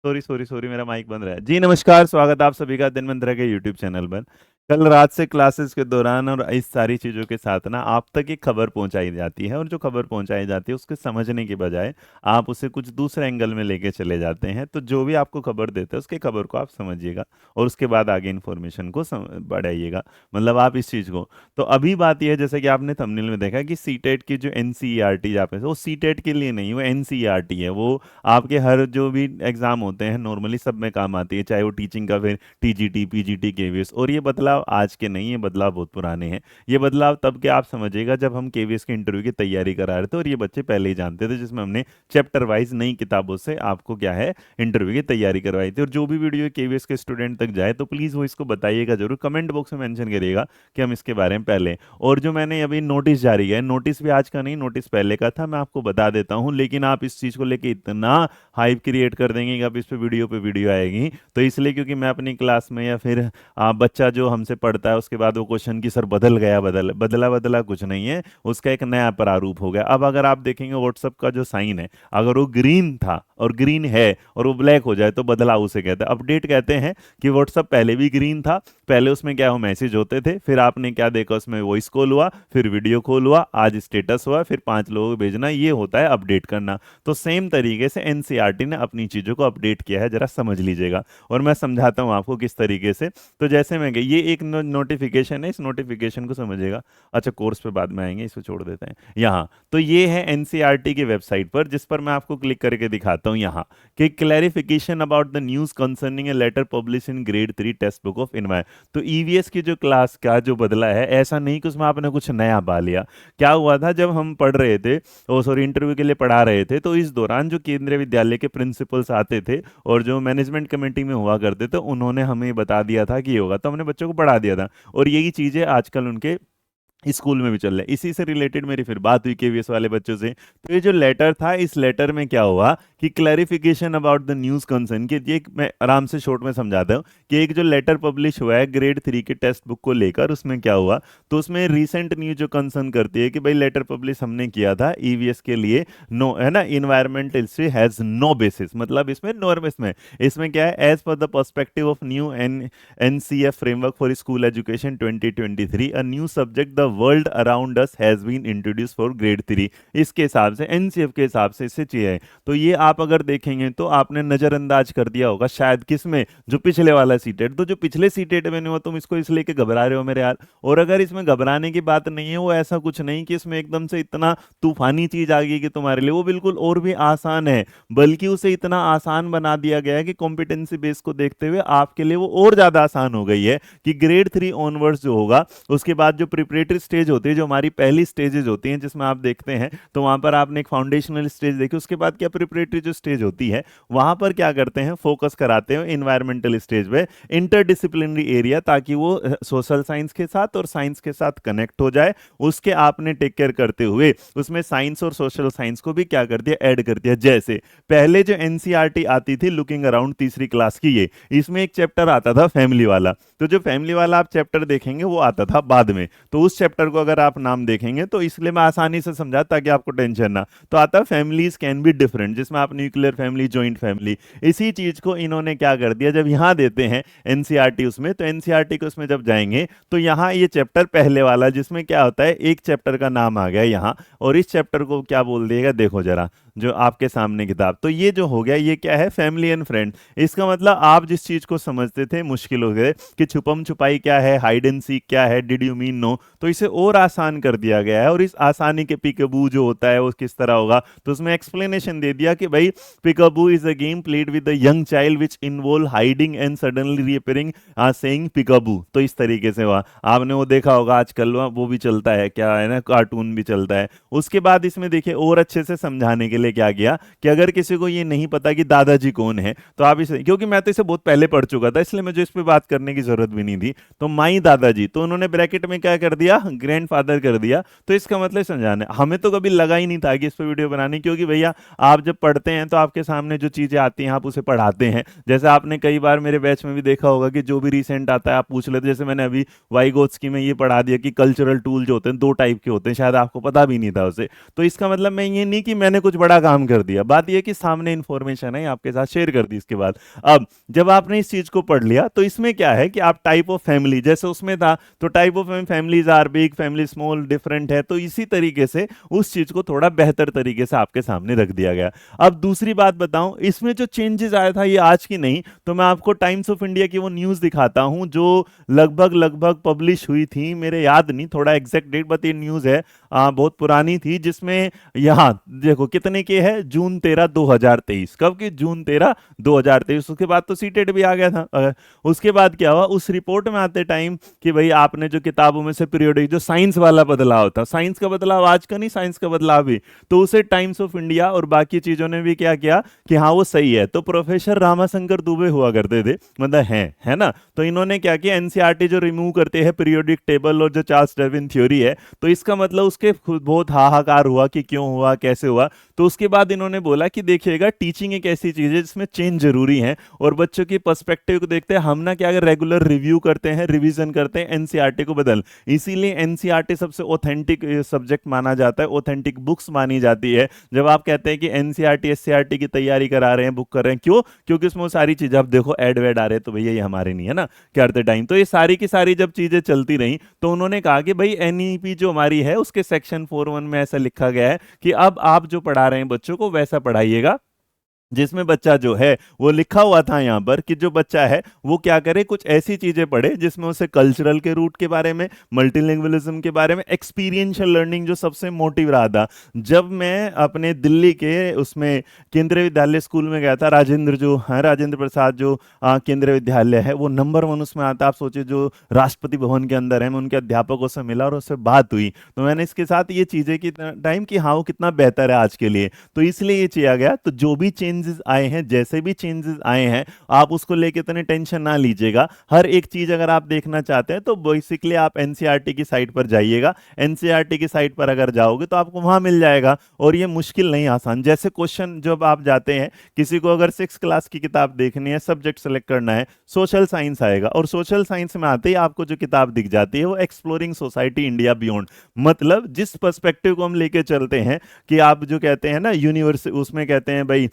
Sorry sorry sorry, मेरा mic बंद रहा है। जी नमस्कार, स्वागत है आप सभी का दिन मंत्रा के यूट्यूब चैनल पर। कल रात से क्लासेस के दौरान और इस सारी चीज़ों के साथ ना आप तक एक खबर पहुंचाई जाती है, और जो खबर पहुंचाई जाती है उसके समझने के बजाय आप उसे कुछ दूसरे एंगल में लेके चले जाते हैं। तो जो भी आपको खबर देते हैं उसके खबर को आप समझिएगा और उसके बाद आगे इन्फॉर्मेशन को बढ़ाइएगा, मतलब आप इस चीज़ को। तो अभी बात यह है, जैसे कि आपने थंबनेल में देखा कि सीटेट की जो एनसीईआरटी जहाँ पे वो सीटेट के लिए नहीं, वो एनसीईआरटी है। वो आपके हर जो भी एग्जाम होते हैं नॉर्मली सब में काम आती है, चाहे वो टीचिंग का, फिर टीजीटी पीजीटी केवीएस। और ये बदलाव आज के नहीं है, बदलाव बहुत पुराने हैं। ये बदलाव तब के आप समझिएगा जब हम केवीएस के इंटरव्यू की तैयारी करा रहे थे, और ये बच्चे पहले ही जानते थे, जिसमें हमने चैप्टर वाइज नई किताबों से आपको क्या है इंटरव्यू की तैयारी करवाई थी। और जो भी वीडियो केवीएस के स्टूडेंट तक जाए तो प्लीज़ वो इसको बताइएगा जरूर, कमेंट बॉक्स में मेंशन करिएगा कि हम इसके बारे में पहले। और जो मैंने अभी नोटिस जारी किया है, नोटिस भी आज का नहीं, नोटिस पहले का था, मैं आपको बता देता हूँ। लेकिन आप इस चीज़ को लेके इतना हाइप क्रिएट कर देंगे कि अब इस पे वीडियो आएगी। तो इसलिए क्योंकि मैं अपनी क्लास में या फिर बच्चा जो हमसे पढ़ता है उसके बाद वो क्वेश्चन की सर बदल गया, बदला बदला कुछ नहीं है, उसका एक नया प्रारूप हो गया। अब अगर आप देखेंगे व्हाट्सअप का जो साइन है, अगर वो ग्रीन था और ग्रीन है और वो ब्लैक हो जाए तो बदलाव उसे कहते हैं। अपडेट कहते हैं कि व्हाट्सअप पहले भी ग्रीन था, पहले उसमें क्या हो मैसेज होते थे, फिर आपने क्या देखा उसमें वॉइस कॉल हुआ, फिर वीडियो कॉल हुआ, आज स्टेटस हुआ, फिर 5 लोगों को भेजना, ये होता है अपडेट करना। तो सेम तरीके से एनसीईआरटी ने अपनी चीज़ों को अपडेट किया है, जरा समझ लीजिएगा। और मैं समझाता हूँ आपको किस तरीके से। तो जैसे मैं ये एक नोटिफिकेशन है, इस नोटिफिकेशन को समझिएगा। अच्छा, कोर्स पे बाद में आएंगे, इसको छोड़ देते हैं यहाँ। तो ये है एनसीईआरटी की वेबसाइट पर, जिस पर मैं आपको क्लिक करके दिखाता हूँ यहाँ कि clarification about the news concerning a letter publish in grade 3 text book of environment. तो ईवीएस की जो क्लास का जो बदला है, ऐसा नहीं कि उसमें आपने कुछ नया पा लिया। क्या हुआ था जब हम पढ़ रहे थे, ओ सॉरी इंटरव्यू के लिए पढ़ा रहे थे, तो इस दौरान जो केंद्रीय विद्यालय के प्रिंसिपल्स आते थे और जो मैनेजमेंट कमेटी में हुआ करते थे, उन्होंने हमें बता दिया था कि ये होगा, तो हमने बच्चों को पढ़ा दिया था। और यही चीज़ें आजकल उनके स्कूल में भी चल रहा है। इसी से रिलेटेड मेरी फिर बात हुई केवीएस वाले बच्चों से। तो ये जो लेटर था, इस लेटर में क्या हुआ कि clarification about the news concern, कि ये मैं आराम से शॉर्ट में समझाता हूँ कि एक जो लेटर पब्लिश हुआ है ग्रेड 3 के टेक्स्ट बुक को लेकर, उसमें क्या हुआ। तो उसमें रीसेंट न्यूज जो कंसर्न करती है कि भाई लेटर पब्लिश हमने किया था ईवीएस के लिए, नो है ना, environmental history has no basis, मतलब इसमें नॉर्म इसमें क्या है, as per the perspective of new NCF framework for school education 2023 a new subject the world around us has been introduce for grade 3। इसके हिसाब से एनसीएफ के हिसाब से इससे चाहिए है। तो ये आप अगर देखेंगे तो आपने नजरअंदाज कर दिया होगा शायद, किसमें, जो पिछले वाला सीटेट। तो जो पिछले सीटेट में नहीं हुआ, तुम इसको इसलिए के घबरा रहे हो मेरे यार। और अगर इसमें घबराने की बात नहीं है, वो ऐसा कुछ नहीं कि इसमें एकदम से इतना तूफानी चीज आ गई कि तुम्हारे लिए, वो बिल्कुल और भी आसान है। बल्कि उसे इतना आसान बना दिया गया है कि कॉम्पिटेंसी बेस को देखते हुए आपके लिए वो और ज्यादा आसान हो गई है कि ग्रेड 3 ऑनवर्ड्स जो होगा, उसके बाद जो प्रिपरेटरी स्टेज होती है, जो हमारी पहली स्टेजेस होती हैं, जिसमें आप देखते हैं तो वहां पर आपने एक फाउंडेशनल स्टेज देखी, उसके बाद क्या प्रिपरेटरी जो स्टेज होती है, वहां पर क्या करते हैं, फोकस कराते हैं इन्वायरमेंटल स्टेज पे, इंटरडिसिप्लिनरी एरिया, ताकि वो सोशल साइंस के साथ और साइंस के साथ कनेक्ट हो जाए। उसके आपने टेक केयर करते हुए उसमें साइंस और सोशल साइंस को भी क्या कर दिया, ऐड कर दिया। जैसे पहले जो एनसीईआरटी आती थी लुकिंग अराउंड तीसरी क्लास की, ये इसमें एक चैप्टर आता था फैमिली वाला। तो जो फैमिली वाला आप चैप्टर देखेंगे वो आता था बाद में। तो उस चैप्टर को अगर आप नाम देखेंगे तो इसलिए मैं आसानी से समझा ताकि आपको टेंशन ना। तो आता फैमिलीज कैन बी डिफरेंट, जिसमें आप न्यूक्लियर फैमिली, जॉइंट फैमिली, इसी चीज को इन्होंने क्या कर दिया, जब यहां देते हैं एनसीईआरटी उसमें, तो एनसीईआरटी को उसमें जब जाएंगे तो यहाँ ये चैप्टर पहले वाला, जिसमें क्या होता है, एक चैप्टर का नाम आ गया यहाँ, और इस चैप्टर को क्या बोल दिएगा, देखो जरा जो आपके सामने किताब। तो ये जो हो गया, ये क्या है, फैमिली एंड फ्रेंड। इसका मतलब आप जिस चीज को समझते थे मुश्किल हो गए कि छुपम छुपाई क्या है, हाइड एंड सीक क्या है, डिड यू मीन नो, तो इसे और आसान कर दिया गया है। और इस आसानी के पिकअबू जो होता है वो किस तरह होगा, तो उसमें एक्सप्लेनेशन दे दिया कि भाई peekaboo is a game played with the young child which involve hiding and suddenly reappearing saying peekaboo. तो इस तरीके से हुआ, आपने वो देखा होगा आजकल वो भी चलता है, क्या है ना, कार्टून भी चलता है। उसके बाद इसमें देखिए और अच्छे से समझाने के लिए क्या किया कि अगर किसी को ये नहीं पता कि दादाजी कौन है, तो आप इसे, क्योंकि मैं तो इसे बहुत पहले पढ़ चुका था इसलिए मुझे इस पे बात करने की जरूरत भी नहीं थी, तो माई दादाजी, तो उन्होंने ब्रैकेट में क्या कर दिया, ग्रैंडफादर कर दिया। तो इसका मतलब समझाना, हमें तो कभी लगा ही नहीं था कि इस पे वीडियो बनानी, क्योंकि भैया आप जब पढ़ते हैं तो आपके सामने जो चीजें आती हैं आप उसे पढ़ाते हैं। जैसे आपने कई बार मेरे बैच में भी देखा होगा कि जो भी रिसेंट आता है आप पूछ लेते, जैसे मैंने अभी वाइगोत्स्की में ये पढ़ा दिया कि कल्चरल टूल जो होते हैं 2 टाइप के होते हैं, शायद आपको पता भी नहीं था उसे। तो इसका मतलब मैं ये नहीं कि मैंने कुछ बड़ा बड़ा काम कर दिया। बात यह कि सामने इंफॉर्मेशन है, आपके साथ शेयर कर दी। इसके बाद अब जब आपने इस चीज को पढ़ लिया तो इसमें क्या है कि आप टाइप ऑफ फैमिली, जैसे उसमें था तो type of families are big, family small, different है, तो इसी तरीके से उस चीज को थोड़ा बेहतर तरीके से आपके सामने रख दिया गया। अब दूसरी बात बताऊं, इसमें जो चेंजेस आया था ये आज की नहीं, तो मैं आपको टाइम्स ऑफ इंडिया की वो न्यूज दिखाता हूं जो लगभग लगभग पब्लिश हुई थी, मेरे याद नहीं थोड़ा एग्जैक्ट डेट, बट ये न्यूज है बहुत पुरानी थी, जिसमें यहाँ देखो कितने के है, जून 13 2023। कब की? जून 13 2023। उसके बाद तो सीटेट भी आ गया था। उसके बाद क्या हुआ उस रिपोर्ट में आते टाइम कि भाई आपने जो किताबों में से पीरियोडिक जो साइंस वाला बदलाव था, साइंस का बदलाव आज का नहीं, साइंस का बदलाव भी, तो उसे टाइम्स ऑफ इंडिया और बाकी चीजों ने भी क्या किया कि हाँ वो सही है। तो प्रोफेसर रामाशंकर दुबे हुआ करते थे, मतलब है ना, तो इन्होंने क्या किया, एनसीईआरटी जो रिमूव करते हैं पीरियोडिक टेबल और जो चार्ल्स डार्विन थ्योरी है, तो इसका मतलब उसके खुद बहुत हाहाकार हुआ कि क्यों हुआ, कैसे हुआ। तो उसके बाद इन्होंने बोला कि देखिएगा टीचिंग एक ऐसी चीज है जिसमें चेंज जरूरी है और बच्चों की पर्सपेक्टिव को देखते हैं हम ना क्या रेगुलर रिव्यू करते हैं, रिवीजन करते हैं, एनसीईआरटी को बदल, इसीलिए एनसीईआरटी सबसे ऑथेंटिक सब्जेक्ट माना जाता है, ऑथेंटिक बुक्स मानी जाती है। जब आप कहते हैं कि एनसीईआरटी एससीईआरटी की तैयारी करा रहे हैं, बुक कर रहे हैं, क्यों? क्योंकि इसमें सारी चीजें, अब देखो एड वेड आ रहे हैं तो भैया ये हमारे नहीं है ना करते टाइम। तो ये सारी की सारी जब चीजें चलती रही तो उन्होंने कहा कि भाई एनईपी जो हमारी है उसके सेक्शन 4.1 में ऐसा लिखा गया है कि अब आप जो पढ़ा रहे हैं बच्चों को वैसा पढ़ाइएगा, जिसमें बच्चा जो है वो लिखा हुआ था यहां पर कि जो बच्चा है वो क्या करे, कुछ ऐसी चीजें पढ़े जिसमें उसे कल्चरल के रूट के बारे में, मल्टीलिंगुअलिज्म के बारे में, एक्सपीरियंशियल लर्निंग जो सबसे मोटिव रहा था। जब मैं अपने दिल्ली के उसमें केंद्रीय विद्यालय स्कूल में गया था, राजेंद्र जो है, राजेंद्र प्रसाद जो केंद्रीय विद्यालय है वो नंबर 1 उसमें आता। आप सोचिए जो राष्ट्रपति भवन के अंदर है, मैं उनके अध्यापकों से मिला और उससे बात हुई, तो मैंने इसके साथ ये चीजें की टाइम कि हाँ वो कितना बेहतर है आज के लिए, तो इसलिए ये किया गया। तो जो भी चेंजेस आए हैं, जैसे भी चेंजेस आए हैं, आप उसको लेके इतने टेंशन ना लीजिएगा। हर एक चीज अगर आप देखना चाहते हैं तो बेसिकली आप एनसीईआरटी की साइट पर जाइएगा, एनसीईआरटी की साइट पर अगर जाओगे तो आपको वहां मिल जाएगा। और ये मुश्किल नहीं, आसान। जैसे क्वेश्चन जब आप जाते हैं, किसी को अगर 6 क्लास की किताब देखनी है, सब्जेक्ट सेलेक्ट करना है, सोशल साइंस आएगा और सोशल साइंस में आते ही आपको जो किताब दिख जाती है वो एक्सप्लोरिंग सोसाइटी इंडिया बियॉन्ड, मतलब जिस पर्सपेक्टिव को हम लेके चलते हैं कि आप जो कहते हैं ना यूनिवर्स, उसमें कहते हैं भाई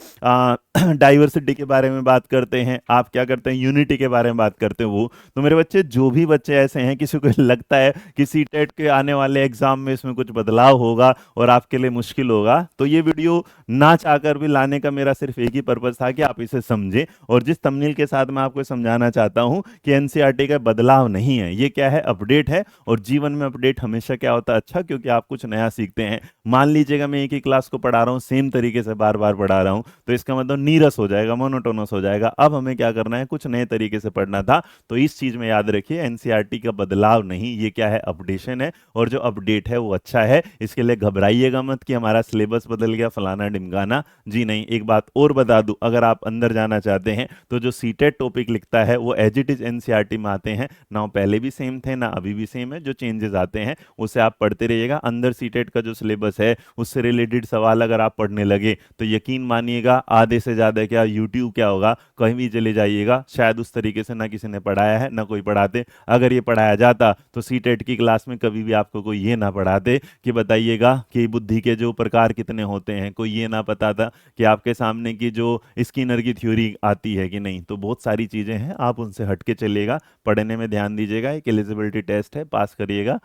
डाइवर्सिटी के बारे में बात करते हैं, आप क्या करते हैं यूनिटी के बारे में बात करते हैं। वो तो मेरे बच्चे, जो भी बच्चे ऐसे हैं किसी को लगता है कि सीटेट के आने वाले एग्जाम में इसमें कुछ बदलाव होगा और आपके लिए मुश्किल होगा, तो ये वीडियो ना चाहकर भी लाने का मेरा सिर्फ एक ही पर्पस था कि आप इसे समझें। और जिस थंबनेल के साथ मैं आपको समझाना चाहता हूं कि एनसीईआरटी का बदलाव नहीं है, ये क्या है, अपडेट है। और जीवन में अपडेट हमेशा क्या होता है, अच्छा, क्योंकि आप कुछ नया सीखते हैं। मान लीजिएगा मैं एक ही क्लास को पढ़ा रहा हूं, सेम तरीके से बार बार पढ़ा रहा हूं, तो इसका मतलब नीरस हो जाएगा, मोनोटोनस हो जाएगा। अब हमें क्या करना है, कुछ नए तरीके से पढ़ना था। तो इस चीज में याद रखिए, एनसीईआरटी का बदलाव नहीं, ये क्या है, अपडेशन है। और जो अपडेट है वो अच्छा है, इसके लिए घबराइएगा मत कि हमारा सिलेबस बदल गया, फलाना ढिमकाना। जी नहीं। एक बात और बता दूं, अगर आप अंदर जाना चाहते हैं तो जो सीटेट टॉपिक लिखता है वो एज इट इज एनसीईआरटी में आते हैं ना, पहले भी सेम थे ना अभी भी सेम है। जो चेंजेस आते हैं उसे आप पढ़ते रहिएगा। अंदर सीटेट का जो सिलेबस है उससे रिलेटेड सवाल अगर आप पढ़ने लगे तो यकीन मानिएगा आधे से ज्यादा क्या यूट्यूब क्या होगा, कहीं भी चले जाइएगा, शायद उस तरीके से ना किसी ने पढ़ाया है ना कोई पढ़ाते। अगर ये पढ़ाया जाता तो सीटेट की क्लास में कभी भी आपको कोई ये ना पढ़ाते कि बताइएगा कि बुद्धि के जो प्रकार कितने होते हैं, कोई ये ना पता था कि आपके सामने की जो स्किनर की थ्योरी आती है कि नहीं। तो बहुत सारी चीजें हैं, आप उनसे हटके चलिएगा, पढ़ने में ध्यान दीजिएगा। एक एलिजिबिलिटी टेस्ट है, पास करिएगा,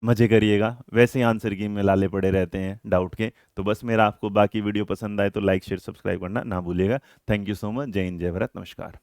मजे करिएगा। वैसे ही आंसर की में लाले पड़े रहते हैं डाउट के। तो बस मेरा आपको बाकी वीडियो पसंद आए तो लाइक शेयर सब्सक्राइब करना ना भूलिएगा। Thank you so much. जय हिंद, जय भारत, नमस्कार।